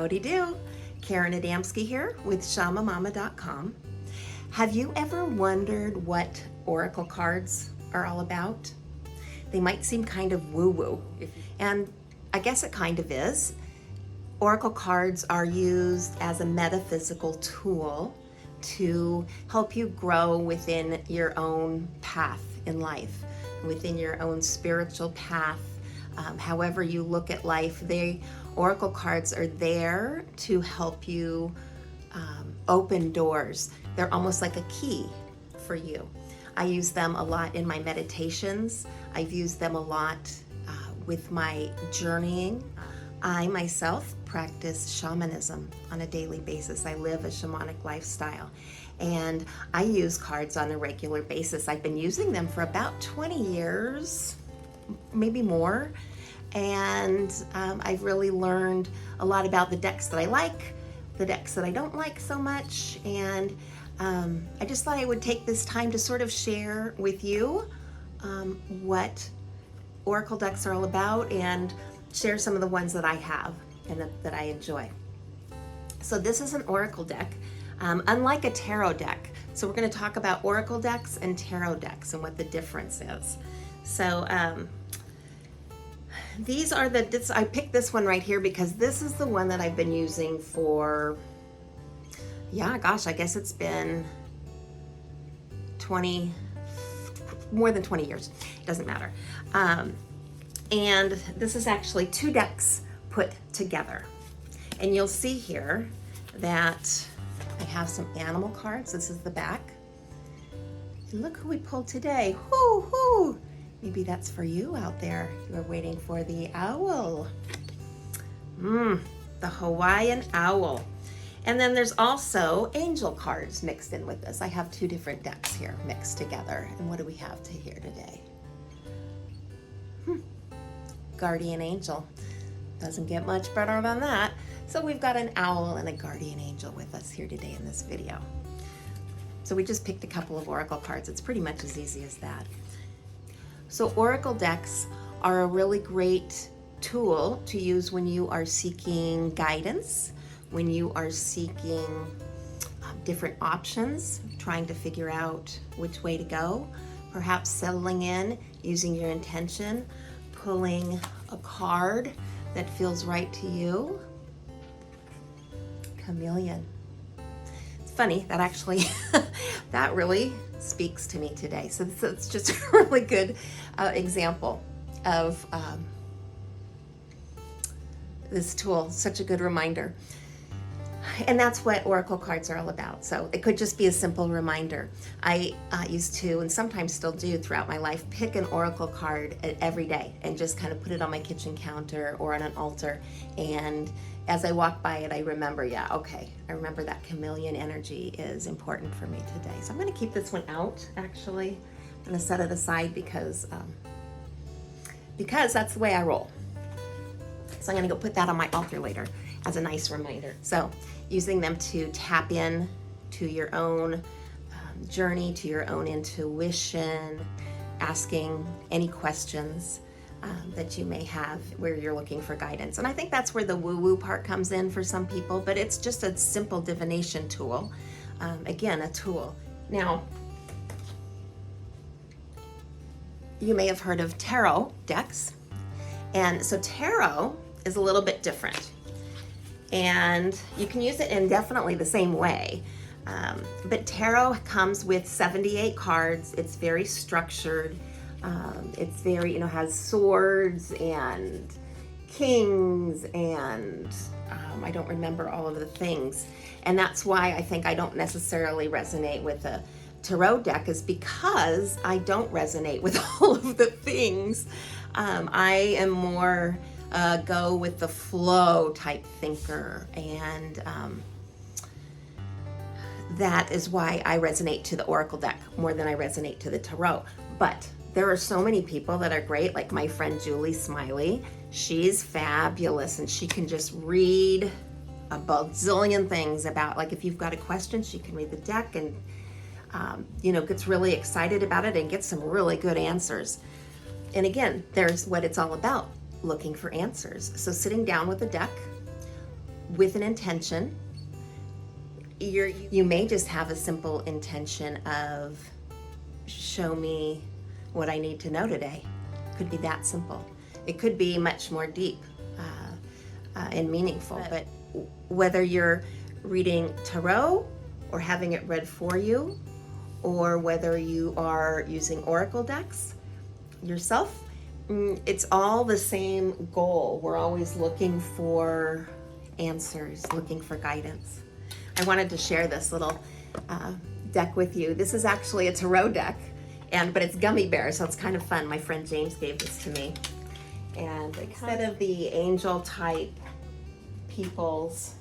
Howdy do. Karen Adamski here with shamamama.com. Have you ever wondered what oracle cards are all about? They might seem kind of woo-woo, and I guess it kind of is. Oracle cards are used as a metaphysical tool to help you grow within your own path in life, within your own spiritual path. However you look at life, oracle cards are there to help you open doors. They're almost like a key for you. I use them a lot in my meditations. I've used them a lot with my journeying. I myself practice shamanism on a daily basis. I live a shamanic lifestyle, and I use cards on a regular basis. I've been using them for about 20 years, maybe more, and I've really learned a lot about the decks that I like, the decks that I don't like so much, and I just thought I would take this time to sort of share with you what oracle decks are all about and share some of the ones that I have and that I enjoy. So this is an oracle deck, unlike a tarot deck. So we're going to talk about oracle decks and tarot decks and what the difference is. So these are I picked this one right here because this is the one that I've been using for, yeah, gosh, I guess it's been more than 20 years. It doesn't matter. And this is actually two decks put together. And you'll see here that I have some animal cards. This is the back. And look who we pulled today. Whoo, whoo. Maybe that's for you out there. You are waiting for the owl. The Hawaiian owl. And then there's also angel cards mixed in with this. I have two different decks here mixed together. And what do we have to here today? Guardian angel. Doesn't get much better than that. So we've got an owl and a guardian angel with us here today in this video. So we just picked a couple of oracle cards. It's pretty much as easy as that. So oracle decks are a really great tool to use when you are seeking guidance, when you are seeking different options, trying to figure out which way to go, perhaps settling in, using your intention, pulling a card that feels right to you. Chameleon. It's funny, that actually, that really speaks to me today. So it's just a really good example of this tool, such a good reminder. And that's what oracle cards are all about. So it could just be a simple reminder. I used to, and sometimes still do throughout my life, pick an oracle card every day and just kind of put it on my kitchen counter or on an altar. And as I walk by it, I remember, yeah, okay, I remember that chameleon energy is important for me today. So I'm going to keep this one out, actually. I'm going to set it aside because that's the way I roll. So I'm going to go put that on my altar later as a nice reminder. So using them to tap in to your own journey, to your own intuition, asking any questions that you may have where you're looking for guidance. And I think that's where the woo-woo part comes in for some people, but it's just a simple divination tool. Again, a tool. Now, you may have heard of tarot decks. And so tarot is a little bit different. And you can use it in definitely the same way. But tarot comes with 78 cards. It's very structured. It's very, has swords and kings and I don't remember all of the things. And that's why I think I don't necessarily resonate with a tarot deck, is because I don't resonate with all of the things. I am more go with the flow type thinker, and that is why I resonate to the oracle deck more than I resonate to the tarot. But there are so many people that are great, like my friend Julie Smiley. She's fabulous, and she can just read a bazillion things about, like, if you've got a question, she can read the deck and gets really excited about it and gets some really good answers. And again, there's what it's all about, looking for answers. So sitting down with a deck, with an intention. You may just have a simple intention of show me what I need to know today. Could be that simple. It could be much more deep and meaningful. But whether you're reading tarot or having it read for you, or whether you are using oracle decks yourself, it's all the same goal. We're always looking for answers, looking for guidance. I wanted to share this little deck with you. This is actually a tarot deck, but it's gummy bear, so it's kind of fun. My friend James gave this to me. And instead of the angel type peoples,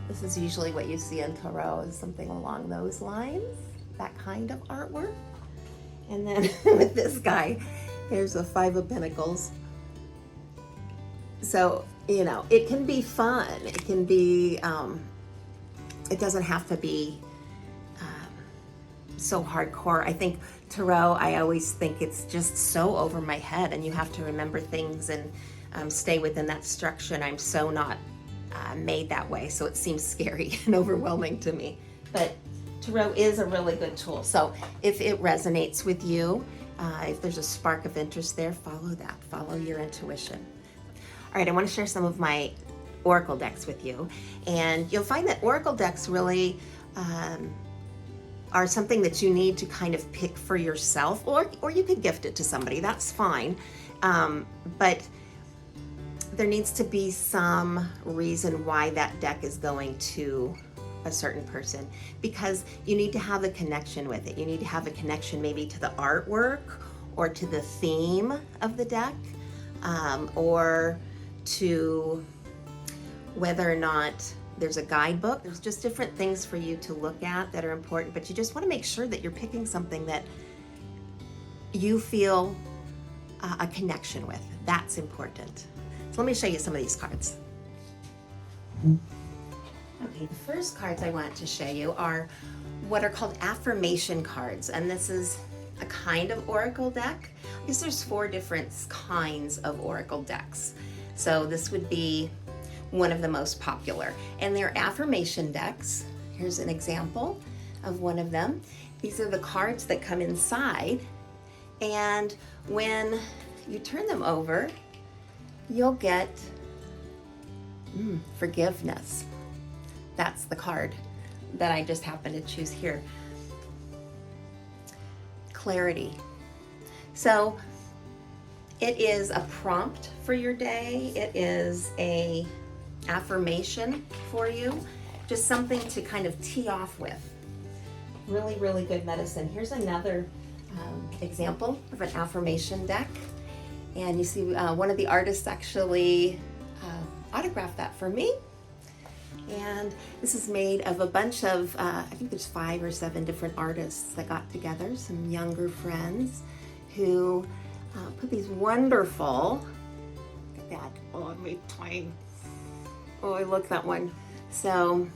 this is usually what you see in tarot, is something along those lines, that kind of artwork. And then with this guy, here's the Five of Pentacles. So, you know, it can be fun. It can be, it doesn't have to be so hardcore. I think tarot, I always think it's just so over my head, and you have to remember things and stay within that structure, and I'm so not made that way, so it seems scary and overwhelming to me. But tarot is a really good tool. So if it resonates with you, if there's a spark of interest there, follow that. Follow your intuition. All right, I want to share some of my oracle decks with you, and you'll find that oracle decks really are something that you need to kind of pick for yourself, or you could gift it to somebody. That's fine, but there needs to be some reason why that deck is going to a certain person, because you need to have a connection with it. You need to have a connection maybe to the artwork or to the theme of the deck, or to whether or not there's a guidebook. There's just different things for you to look at that are important, but you just want to make sure that you're picking something that you feel a connection with. That's important. So let me show you some of these cards. Okay, the first cards I want to show you are what are called affirmation cards, and this is a kind of oracle deck. I guess there's 4 different kinds of oracle decks. So this would be one of the most popular, and they're affirmation decks. Here's an example of one of them. These are the cards that come inside, and when you turn them over, you'll get forgiveness. That's the card that I just happened to choose here. Clarity. So it is a prompt for your day. It is a affirmation for you. Just something to kind of tee off with. Really, really good medicine. Here's another example of an affirmation deck. And you see one of the artists actually autographed that for me. And this is made of a bunch of, I think there's 5 or 7 different artists that got together, some younger friends who put these wonderful, look at that, oh, I made twine. Oh, I love that one. So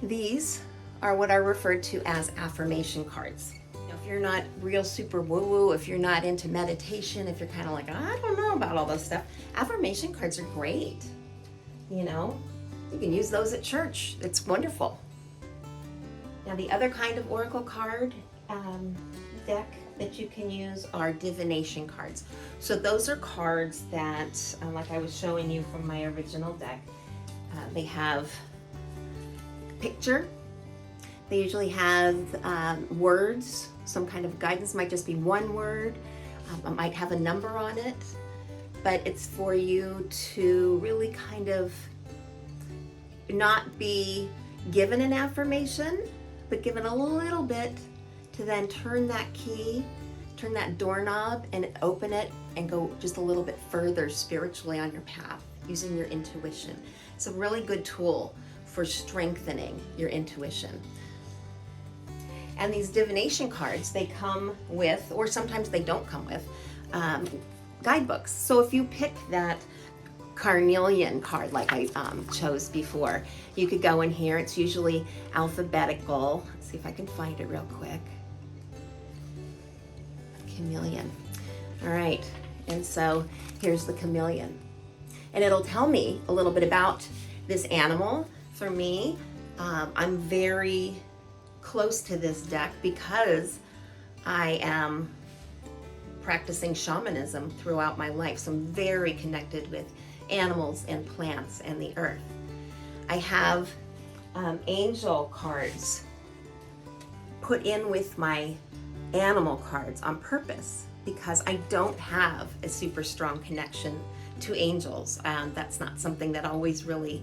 these are what are referred to as affirmation cards. If you're not real super woo-woo, if you're not into meditation, if you're kind of like, I don't know about all this stuff, affirmation cards are great. You know, you can use those at church. It's wonderful. Now the other kind of oracle card deck that you can use are divination cards. So those are cards that, like I was showing you from my original deck, they have a picture. They usually have words, some kind of guidance. Might just be one word. It might have a number on it, but it's for you to really kind of not be given an affirmation, but given a little bit to then turn that key, turn that doorknob and open it and go just a little bit further spiritually on your path using your intuition. It's a really good tool for strengthening your intuition. And these divination cards, they come with, or sometimes they don't come with, guidebooks. So if you pick that carnelian card like I chose before, you could go in here. It's usually alphabetical. Let's see if I can find it real quick. Chameleon. All right, and so here's the chameleon. and it'll tell me a little bit about this animal. For me, I'm very close to this deck because I am practicing shamanism throughout my life. So I'm very connected with animals and plants and the earth. I have angel cards put in with my animal cards on purpose because I don't have a super strong connection to angels. That's not something that always resonates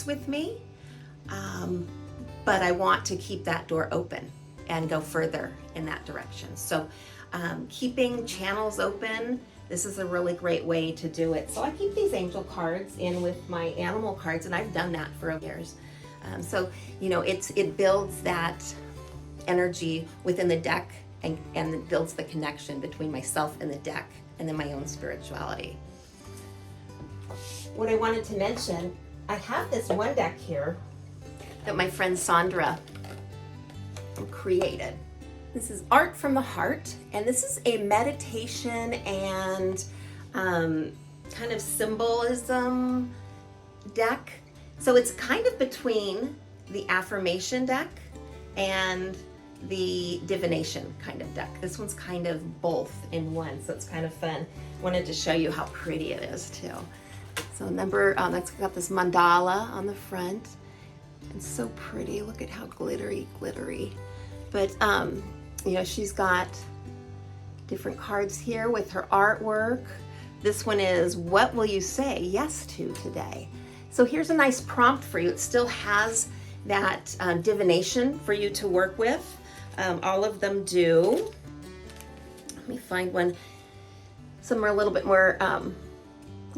with me. But I want to keep that door open and go further in that direction. So keeping channels open, this is a really great way to do it. So I keep these angel cards in with my animal cards, and I've done that for years. So, you know, it builds that energy within the deck, and it builds the connection between myself and the deck, and then my own spirituality. What I wanted to mention, I have this one deck here that my friend Sandra created. This is Art from the Heart, and this is a meditation and kind of symbolism deck. So it's kind of between the affirmation deck and the divination kind of deck. This one's kind of both in one, so it's kind of fun. Wanted to show you how pretty it is too. So that's got this mandala on the front. It's so pretty. Look at how glittery. But you know, she's got different cards here with her artwork. This one is, what will you say yes to today? So here's a nice prompt for you. It still has that divination for you to work with. All of them do. Let me find one. Some are a little bit more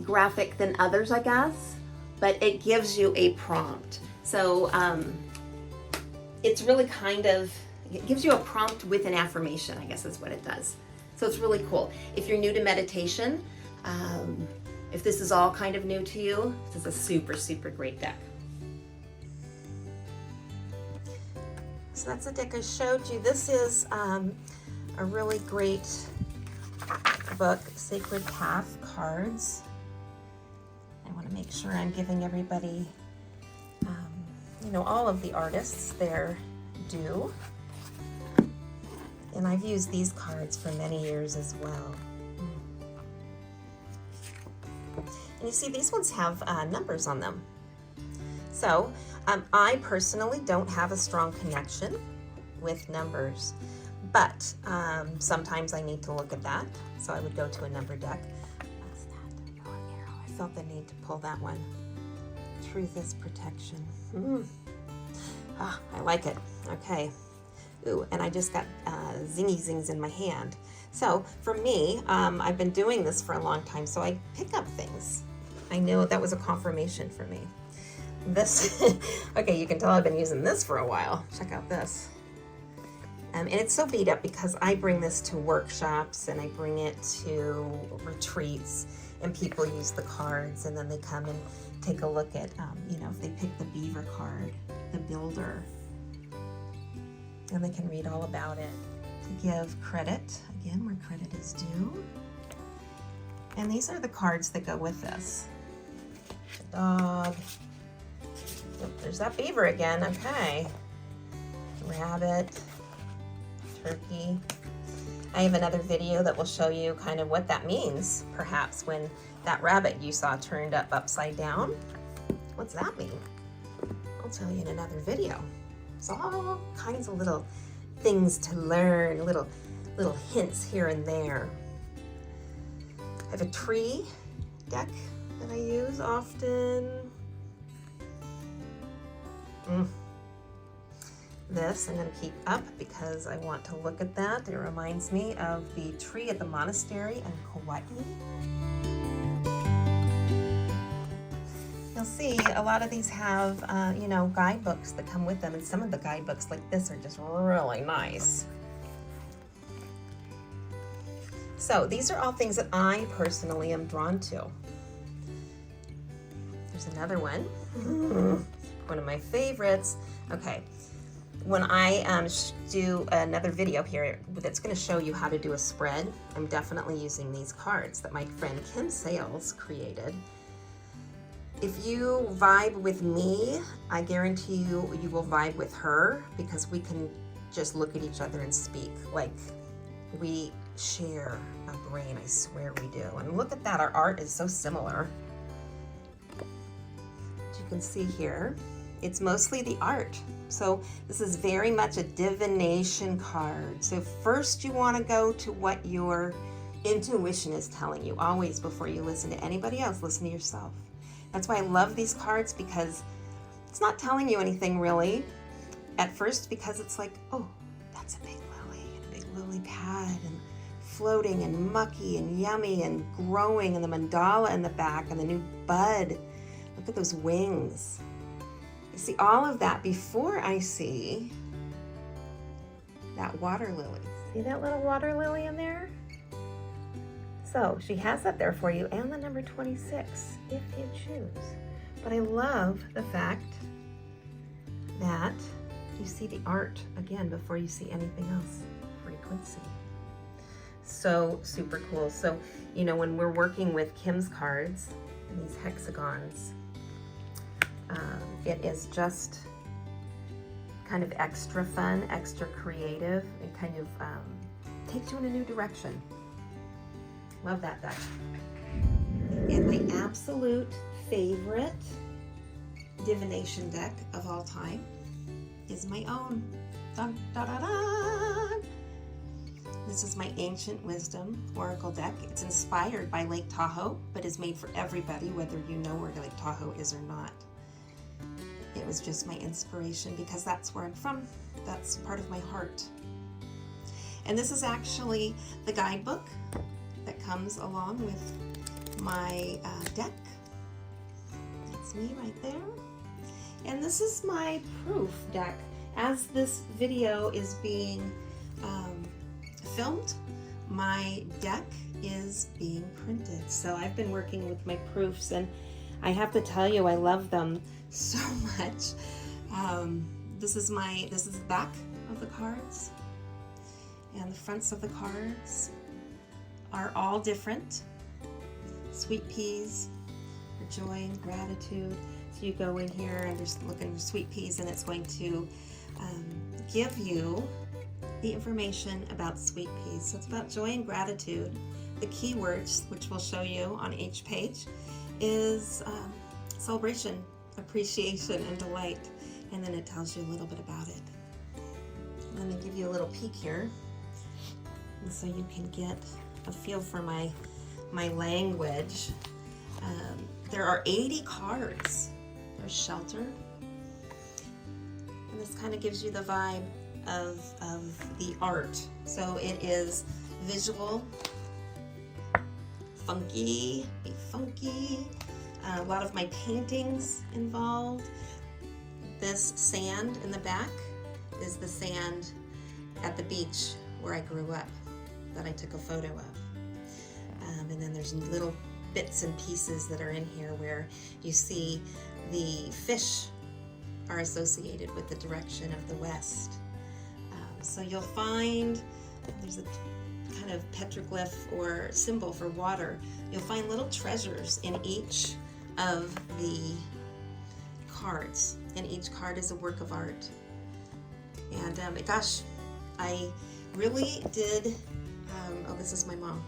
graphic than others, I guess, but it gives you a prompt. So it's really it gives you a prompt with an affirmation, I guess is what it does. So it's really cool. If you're new to meditation, if this is all kind of new to you, this is a super great deck. So that's the deck I showed you. This is a really great book, Sacred Path Cards. I want to make sure I'm giving everybody, you know, all of the artists their due. And I've used these cards for many years as well. And you see, these ones have numbers on them. So I personally don't have a strong connection with numbers, but sometimes I need to look at that. So I would go to a number deck. What's that? Oh, an arrow. I felt the need to pull that one. Truth is protection. I like it. Okay. Ooh, and I just got zingy zings in my hand. So for me, I've been doing this for a long time, so I pick up things. I knew that was a confirmation for me. This, okay, you can tell I've been using this for a while. Check out this. And it's so beat up because I bring this to workshops and I bring it to retreats, and people use the cards, and then they come and take a look at, you know, if they pick the beaver card, the builder, and they can read all about it. To give credit, again, where credit is due. And these are the cards that go with this. The dog. Oh, there's that beaver again, okay. Rabbit, turkey. I have another video that will show you kind of what that means, perhaps, when that rabbit you saw turned up upside down. What's that mean? I'll tell you in another video. It's all kinds of little things to learn, little hints here and there. I have a tree deck that I use often. This I'm going to keep up because I want to look at that. It reminds me of the tree at the monastery in Kauai. You'll see a lot of these have, you know, guidebooks that come with them, and some of the guidebooks like this are just really nice. So these are all things that I personally am drawn to. There's another one, one of my favorites. Okay, when I do another video here that's going to show you how to do a spread, I'm definitely using these cards that my friend Kim Sales created. If you vibe with me, I guarantee you, you will vibe with her, because we can just look at each other and speak like we share a brain. I swear we do. And look at that, our art is so similar. As you can see here, it's mostly the art. So this is very much a divination card. So first you want to go to what your intuition is telling you. Always, before you listen to anybody else, listen to yourself. That's why I love these cards, because it's not telling you anything really at first, because it's like, oh, that's a big lily and a big lily pad and floating and mucky and yummy and growing, and the mandala in the back and the new bud. Look at those wings. I see all of that before I see that water lily. See that little water lily in there? So she has that there for you, and the number 26, if you choose. But I love the fact that you see the art again before you see anything else. Frequency. So super cool. So, you know, when we're working with Kim's cards, these hexagons, it is just kind of extra fun, extra creative. It kind of takes you in a new direction. Love that deck. And my absolute favorite divination deck of all time is my own. Dun, da, da, da. This is my Ancient Wisdom Oracle deck. It's inspired by Lake Tahoe, but is made for everybody, whether you know where Lake Tahoe is or not. It was just my inspiration, because that's where I'm from. That's part of my heart. And this is actually the guidebook that comes along with my deck. That's me right there. And this is my proof deck. As this video is being filmed, my deck is being printed. So I've been working with my proofs, and I have to tell you, I love them so much. This is the back of the cards, and the fronts of the cards are all different. Sweet peas for joy and gratitude. So you go in here and just look under sweet peas, and it's going to give you the information about sweet peas. So it's about joy and gratitude. The keywords, which we'll show you on each page, is celebration, appreciation, and delight. And then it tells you a little bit about it. Let me give you a little peek here, and so you can get a feel for my language. There are 80 cards. There's shelter, and this kind of gives you the vibe of the art. So it is visual, funky, a lot of my paintings involved. This sand in the back is the sand at the beach where I grew up that I took a photo of. And then there's little bits and pieces that are in here where you see the fish are associated with the direction of the west. So you'll find there's a kind of petroglyph or symbol for water. You'll find little treasures in each of the cards, and each card is a work of art. And gosh, I really did, oh, this is my mom.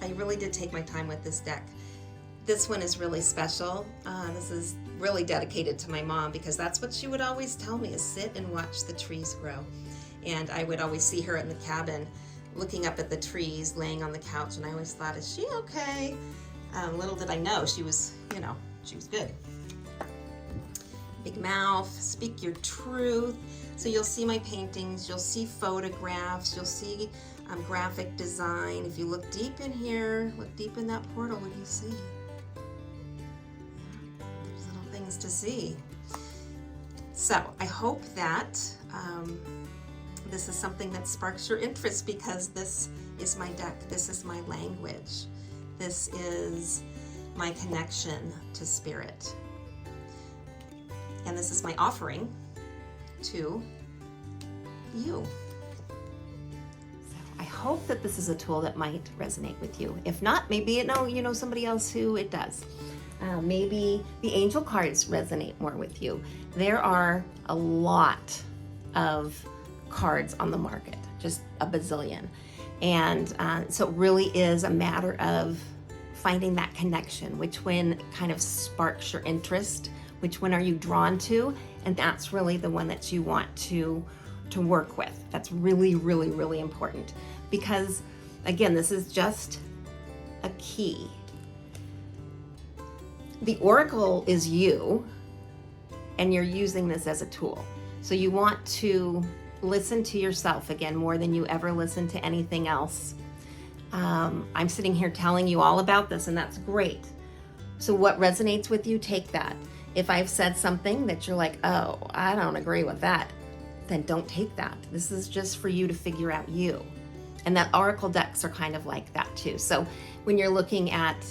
I really did take my time with this deck. This one is really special. This is really dedicated to my mom, because that's what she would always tell me, is sit and watch the trees grow. And I would always see her in the cabin looking up at the trees, laying on the couch, and I always thought, is she okay? Little did I know she was, she was good. Big mouth, speak your truth. So you'll see my paintings, you'll see photographs, you'll see graphic design. If you look deep in here, look deep in that portal, what do you see? Yeah, there's little things to see. So I hope that this is something that sparks your interest, because this is my deck, this is my language, this is my connection to spirit. And this is my offering to you. So I hope that this is a tool that might resonate with you. If not, maybe you know somebody else who it does. Maybe the angel cards resonate more with you. There are a lot of cards on the market, just a bazillion. And so it really is a matter of finding that connection, which one kind of sparks your interest, which one are you drawn to, and that's really the one that you want to work with. That's really, really, really important, because again, this is just a key. The oracle is you, and you're using this as a tool. So you want to listen to yourself again more than you ever listen to anything else. I'm sitting here telling you all about this, and that's great. So what resonates with you, take that. If I've said something that you're like, oh, I don't agree with that, then don't take that. This is just for you to figure out you. And that oracle decks are kind of like that too. So when you're looking at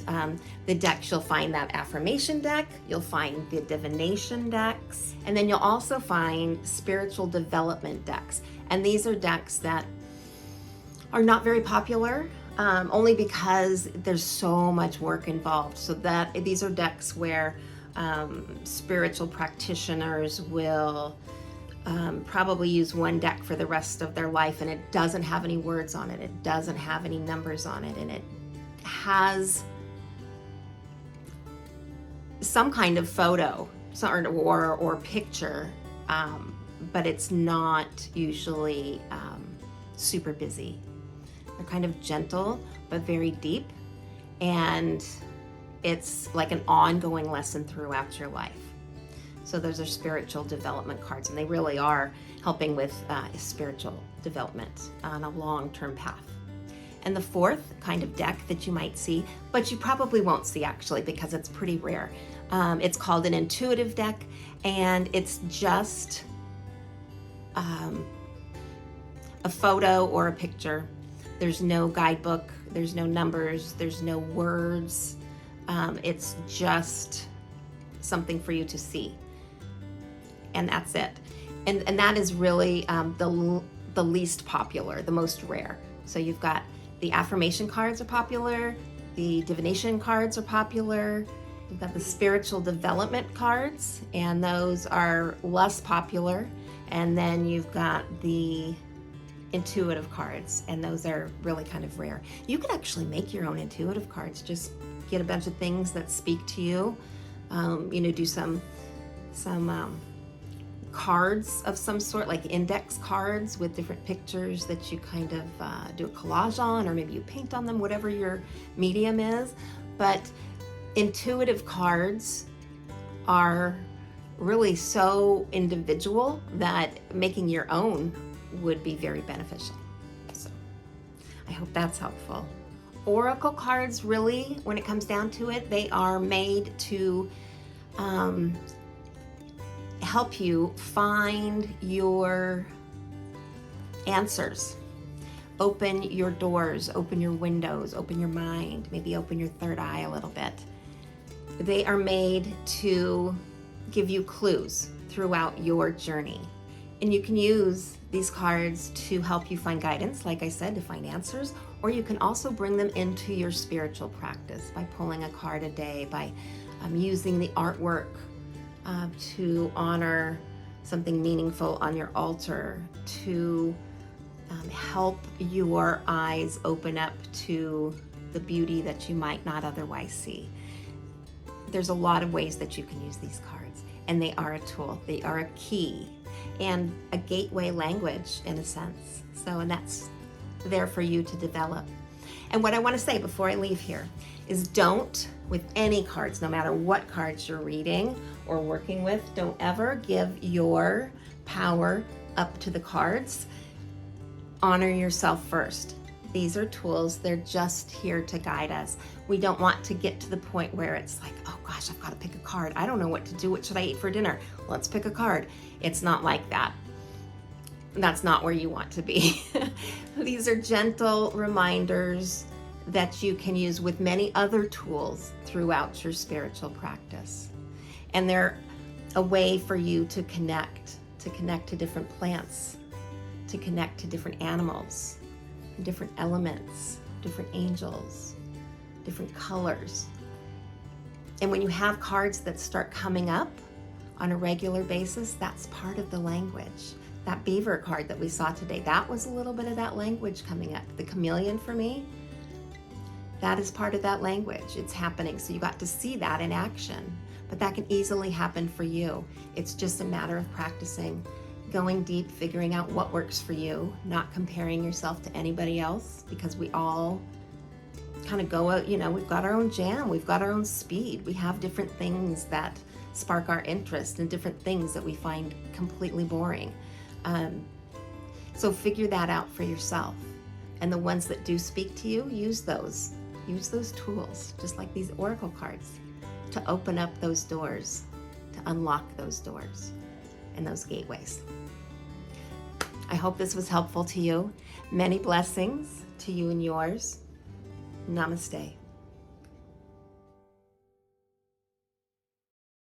the decks, you'll find that affirmation deck, you'll find the divination decks, and then you'll also find spiritual development decks. And these are decks that are not very popular, only because there's so much work involved. So that these are decks where spiritual practitioners will probably use one deck for the rest of their life, and it doesn't have any words on it, it doesn't have any numbers on it, and it has some kind of photo or picture, but it's not usually super busy. They're kind of gentle but very deep, and it's like an ongoing lesson throughout your life. So those are spiritual development cards, and they really are helping with spiritual development on a long-term path. And the fourth kind of deck that you might see, but you probably won't see actually because it's pretty rare, it's called an intuitive deck, and it's just a photo or a picture. There's no guidebook, there's no numbers, there's no words. It's just something for you to see. And that's it. And that is really the least popular, the most rare. So you've got the affirmation cards are popular, the divination cards are popular, you've got the spiritual development cards, and those are less popular. And then you've got the intuitive cards, and those are really kind of rare. You could actually make your own intuitive cards. Just get a bunch of things that speak to you, do some cards of some sort, like index cards with different pictures that you kind of do a collage on, or maybe you paint on them, whatever your medium is. But intuitive cards are really so individual that making your own would be very beneficial. So I hope that's helpful. Oracle cards, really, when it comes down to it, they are made to help you find your answers, open your doors, open your windows, open your mind, maybe open your third eye a little bit. They are made to give you clues throughout your journey. And you can use these cards to help you find guidance, like I said, to find answers, or you can also bring them into your spiritual practice by pulling a card a day, by using the artwork to honor something meaningful on your altar, to help your eyes open up to the beauty that you might not otherwise see. There's a lot of ways that you can use these cards, and they are a tool, they are a key, and a gateway language in a sense. And that's there for you to develop. And what I want to say before I leave here is, don't, with any cards, no matter what cards you're reading or working with, don't ever give your power up to the cards. Honor yourself first. These are tools, they're just here to guide us. We don't want to get to the point where it's like, oh gosh, I've got to pick a card. I don't know what to do. What should I eat for dinner? Let's pick a card. It's not like that. That's not where you want to be. These are gentle reminders that you can use with many other tools throughout your spiritual practice. And they're a way for you to connect to connect to different plants, to connect to different animals, different elements, different angels, different colors. And when you have cards that start coming up on a regular basis, that's part of the language. That beaver card that we saw today, that was a little bit of that language coming up. The chameleon for me, that is part of that language. It's happening. So you got to see that in action. But that can easily happen for you. It's just a matter of practicing, going deep, figuring out what works for you, not comparing yourself to anybody else, because we all kind of go out, we've got our own jam, we've got our own speed. We have different things that spark our interest and different things that we find completely boring. So figure that out for yourself. And the ones that do speak to you, use those. Use those tools, just like these oracle cards, to open up those doors, to unlock those doors and those gateways. I hope this was helpful to you. Many blessings to you and yours. Namaste.